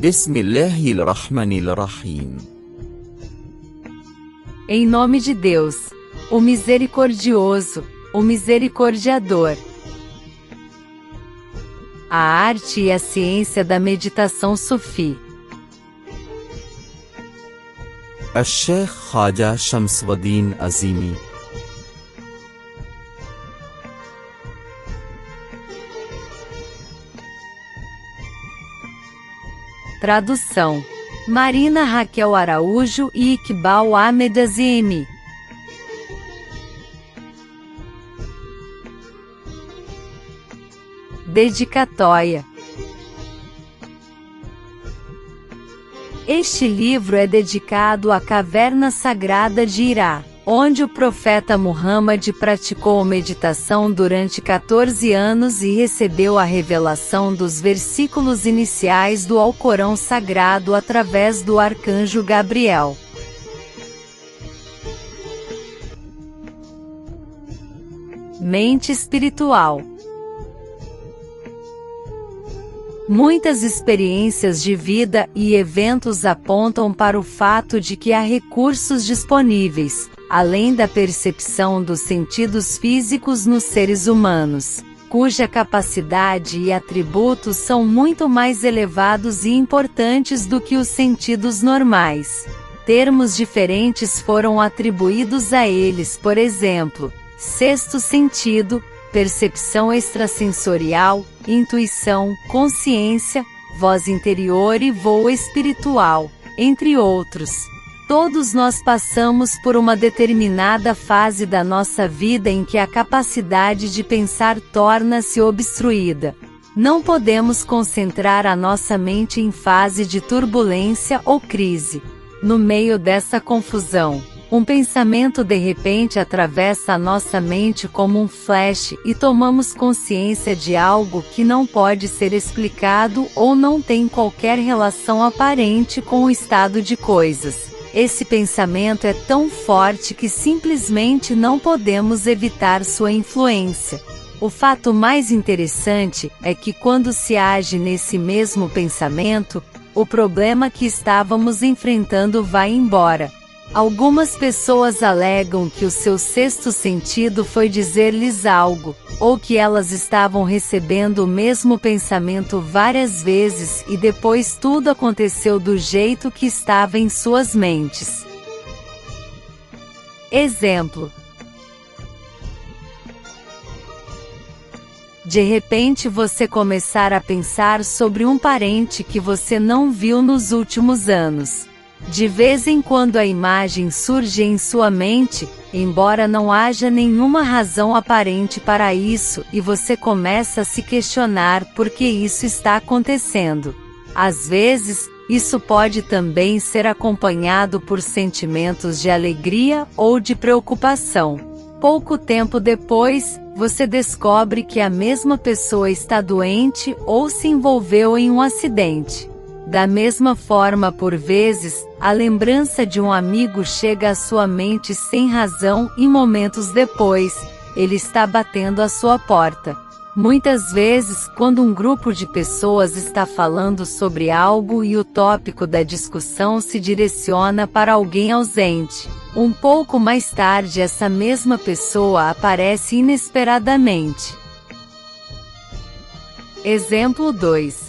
بسم الله الرحمن الرحيم. Em nome de Deus, o misericordioso, o misericordiador. A arte e a ciência da meditação sufi. الشيخ خواجة شمس الدين عظيمي. Tradução: Marina Raquel Araújo e Iqbal Ahmed Azimi. Dedicatória. Este livro é dedicado à caverna sagrada de Hira, onde o profeta Muhammad praticou meditação durante 14 anos e recebeu a revelação dos versículos iniciais do Alcorão Sagrado através do arcanjo Gabriel. Mente espiritual. Muitas experiências de vida e eventos apontam para o fato de que há recursos disponíveis, além da percepção dos sentidos físicos nos seres humanos, cuja capacidade e atributos são muito mais elevados e importantes do que os sentidos normais. Termos diferentes foram atribuídos a eles, por exemplo, sexto sentido, percepção extrasensorial, intuição, consciência, voz interior e voo espiritual, entre outros. Todos nós passamos por uma determinada fase da nossa vida em que a capacidade de pensar torna-se obstruída. Não podemos concentrar a nossa mente em fase de turbulência ou crise. No meio dessa confusão, um pensamento de repente atravessa a nossa mente como um flash e tomamos consciência de algo que não pode ser explicado ou não tem qualquer relação aparente com o estado de coisas. Esse pensamento é tão forte que simplesmente não podemos evitar sua influência. O fato mais interessante é que quando se age nesse mesmo pensamento, o problema que estávamos enfrentando vai embora. Algumas pessoas alegam que o seu sexto sentido foi dizer-lhes algo, ou que elas estavam recebendo o mesmo pensamento várias vezes e depois tudo aconteceu do jeito que estava em suas mentes. Exemplo: de repente você começar a pensar sobre um parente que você não viu nos últimos anos. De vez em quando a imagem surge em sua mente, embora não haja nenhuma razão aparente para isso, e você começa a se questionar por que isso está acontecendo. Às vezes, isso pode também ser acompanhado por sentimentos de alegria ou de preocupação. Pouco tempo depois, você descobre que a mesma pessoa está doente ou se envolveu em um acidente. Da mesma forma, por vezes, a lembrança de um amigo chega à sua mente sem razão e momentos depois, ele está batendo à sua porta. Muitas vezes, quando um grupo de pessoas está falando sobre algo e o tópico da discussão se direciona para alguém ausente, um pouco mais tarde essa mesma pessoa aparece inesperadamente. Exemplo 2.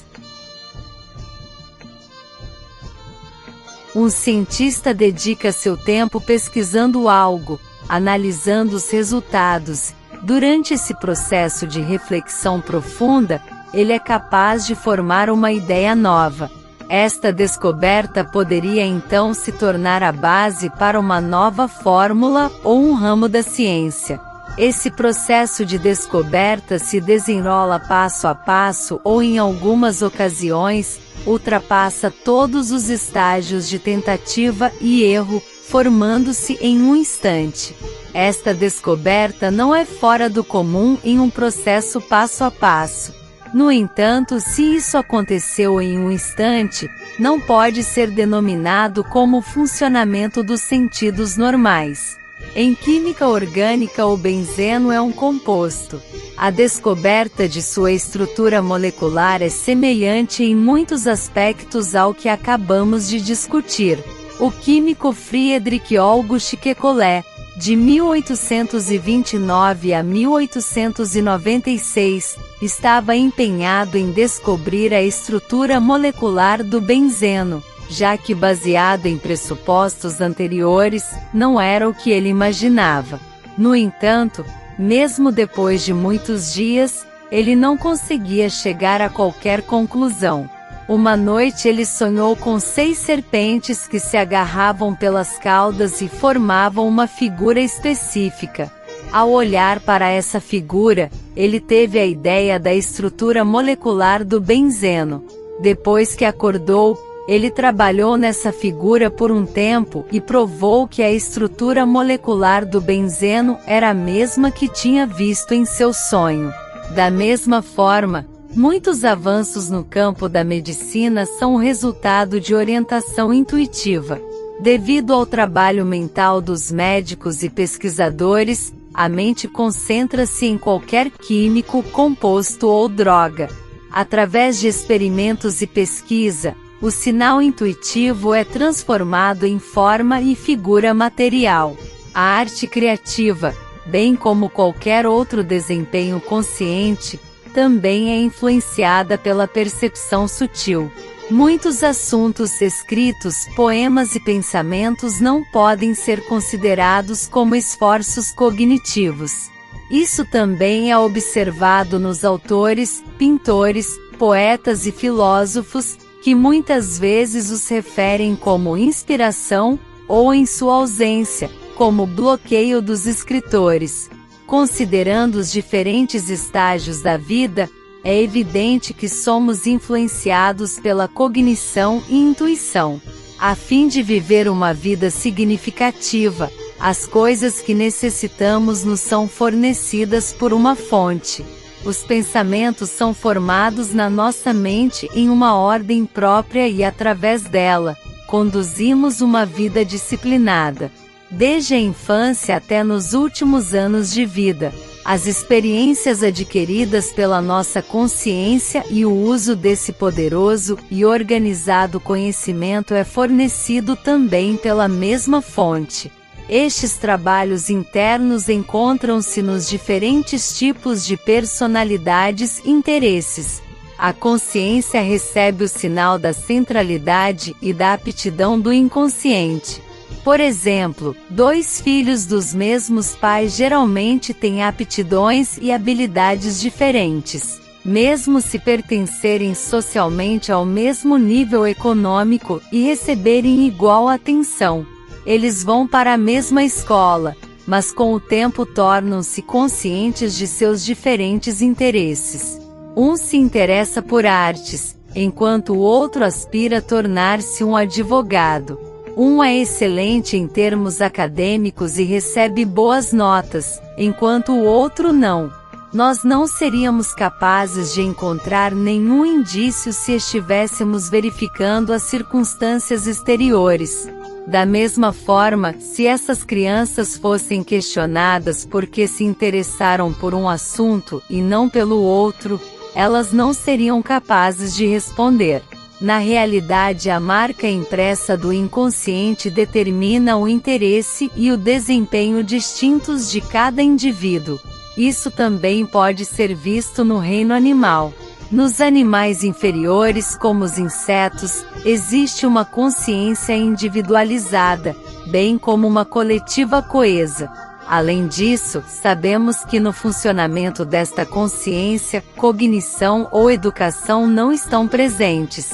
Um cientista dedica seu tempo pesquisando algo, analisando os resultados. Durante esse processo de reflexão profunda, ele é capaz de formar uma ideia nova. Esta descoberta poderia então se tornar a base para uma nova fórmula ou um ramo da ciência. Esse processo de descoberta se desenrola passo a passo ou, em algumas ocasiões, ultrapassa todos os estágios de tentativa e erro, formando-se em um instante. Esta descoberta não é fora do comum em um processo passo a passo. No entanto, se isso aconteceu em um instante, não pode ser denominado como funcionamento dos sentidos normais. Em química orgânica, o benzeno é um composto A descoberta de sua estrutura molecular é semelhante em muitos aspectos ao que acabamos de discutir. O químico Friedrich August Kekulé, de 1829 a 1896, estava empenhado em descobrir a estrutura molecular do benzeno, já que, baseado em pressupostos anteriores, não era o que ele imaginava. No entanto, mesmo depois de muitos dias, ele não conseguia chegar a qualquer conclusão. Uma noite ele sonhou com 6 serpentes que se agarravam pelas caudas e formavam uma figura específica. Ao olhar para essa figura, ele teve a ideia da estrutura molecular do benzeno. Depois que acordou, ele trabalhou nessa figura por um tempo e provou que a estrutura molecular do benzeno era a mesma que tinha visto em seu sonho. Da mesma forma, muitos avanços no campo da medicina são o resultado de orientação intuitiva. Devido ao trabalho mental dos médicos e pesquisadores, a mente concentra-se em qualquer químico, composto ou droga. Através de experimentos e pesquisa, o sinal intuitivo é transformado em forma e figura material. A arte criativa, bem como qualquer outro desempenho consciente, também é influenciada pela percepção sutil. Muitos assuntos escritos, poemas e pensamentos não podem ser considerados como esforços cognitivos. Isso também é observado nos autores, pintores, poetas e filósofos, que muitas vezes os referem como inspiração, ou em sua ausência, como bloqueio dos escritores. Considerando os diferentes estágios da vida, é evidente que somos influenciados pela cognição e intuição. A fim de viver uma vida significativa, as coisas que necessitamos nos são fornecidas por uma fonte. Os pensamentos são formados na nossa mente em uma ordem própria e, através dela, conduzimos uma vida disciplinada. Desde a infância até nos últimos anos de vida, as experiências adquiridas pela nossa consciência e o uso desse poderoso e organizado conhecimento é fornecido também pela mesma fonte. Estes trabalhos internos encontram-se nos diferentes tipos de personalidades e interesses. A consciência recebe o sinal da centralidade e da aptidão do inconsciente. Por exemplo, 2 filhos dos mesmos pais geralmente têm aptidões e habilidades diferentes, mesmo se pertencerem socialmente ao mesmo nível econômico e receberem igual atenção. Eles vão para a mesma escola, mas com o tempo tornam-se conscientes de seus diferentes interesses. Um se interessa por artes, enquanto o outro aspira a tornar-se um advogado. Um é excelente em termos acadêmicos e recebe boas notas, enquanto o outro não. Nós não seríamos capazes de encontrar nenhum indício se estivéssemos verificando as circunstâncias exteriores. Da mesma forma, se essas crianças fossem questionadas por que se interessaram por um assunto e não pelo outro, elas não seriam capazes de responder. Na realidade, a marca impressa do inconsciente determina o interesse e o desempenho distintos de cada indivíduo. Isso também pode ser visto no reino animal. Nos animais inferiores, como os insetos, existe uma consciência individualizada, bem como uma coletiva coesa. Além disso, sabemos que no funcionamento desta consciência, cognição ou educação não estão presentes.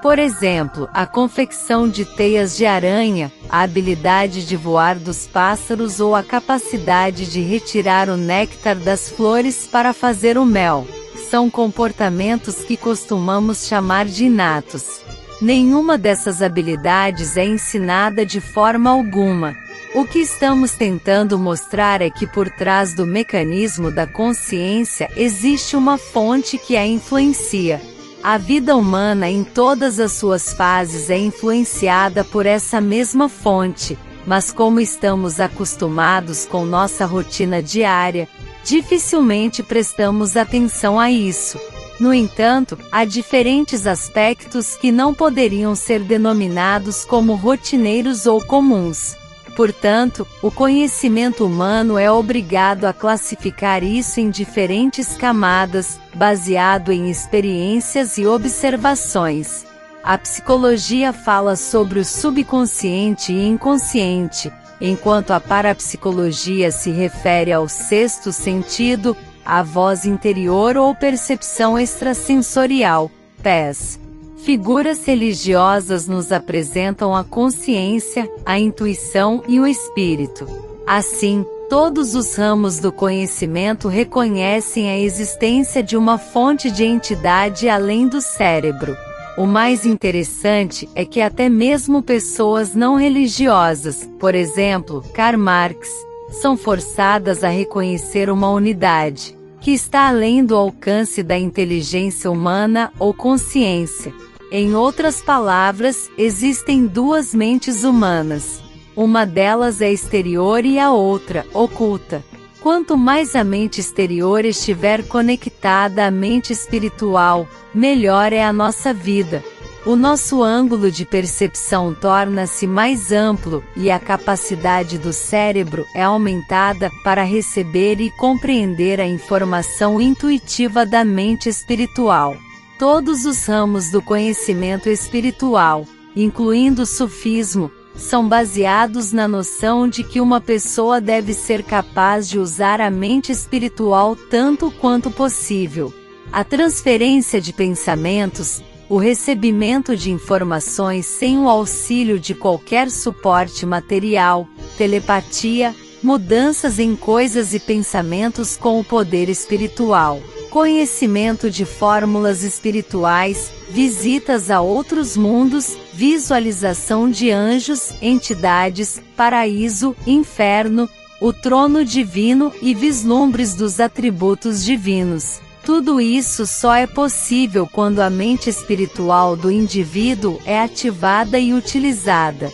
Por exemplo, a confecção de teias de aranha, a habilidade de voar dos pássaros ou a capacidade de retirar o néctar das flores para fazer o mel. São comportamentos que costumamos chamar de inatos. Nenhuma dessas habilidades é ensinada de forma alguma. O que estamos tentando mostrar é que por trás do mecanismo da consciência existe uma fonte que a influencia. A vida humana em todas as suas fases é influenciada por essa mesma fonte, mas como estamos acostumados com nossa rotina diária, Dificilmente prestamos atenção a isso. No entanto, há diferentes aspectos que não poderiam ser denominados como rotineiros ou comuns. Portanto, o conhecimento humano é obrigado a classificar isso em diferentes camadas, baseado em experiências e observações. A psicologia fala sobre o subconsciente e inconsciente, enquanto a parapsicologia se refere ao sexto sentido, a voz interior ou percepção extrasensorial, PES. Figuras religiosas nos apresentam a consciência, a intuição e o espírito. Assim, todos os ramos do conhecimento reconhecem a existência de uma fonte de entidade além do cérebro. O mais interessante é que até mesmo pessoas não religiosas, por exemplo, Karl Marx, são forçadas a reconhecer uma unidade, que está além do alcance da inteligência humana ou consciência. Em outras palavras, existem duas mentes humanas. Uma delas é exterior e a outra, oculta. Quanto mais a mente exterior estiver conectada à mente espiritual, melhor é a nossa vida. O nosso ângulo de percepção torna-se mais amplo e a capacidade do cérebro é aumentada para receber e compreender a informação intuitiva da mente espiritual. Todos os ramos do conhecimento espiritual, incluindo o sufismo, são baseados na noção de que uma pessoa deve ser capaz de usar a mente espiritual tanto quanto possível. A transferência de pensamentos, o recebimento de informações sem o auxílio de qualquer suporte material, telepatia, mudanças em coisas e pensamentos com o poder espiritual, conhecimento de fórmulas espirituais, visitas a outros mundos, visualização de anjos, entidades, paraíso, inferno, o trono divino e vislumbres dos atributos divinos. Tudo isso só é possível quando a mente espiritual do indivíduo é ativada e utilizada.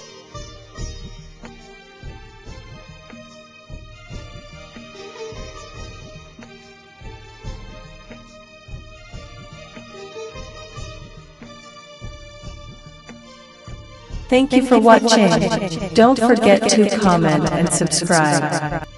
Thank you for watching. Don't forget to comment and subscribe.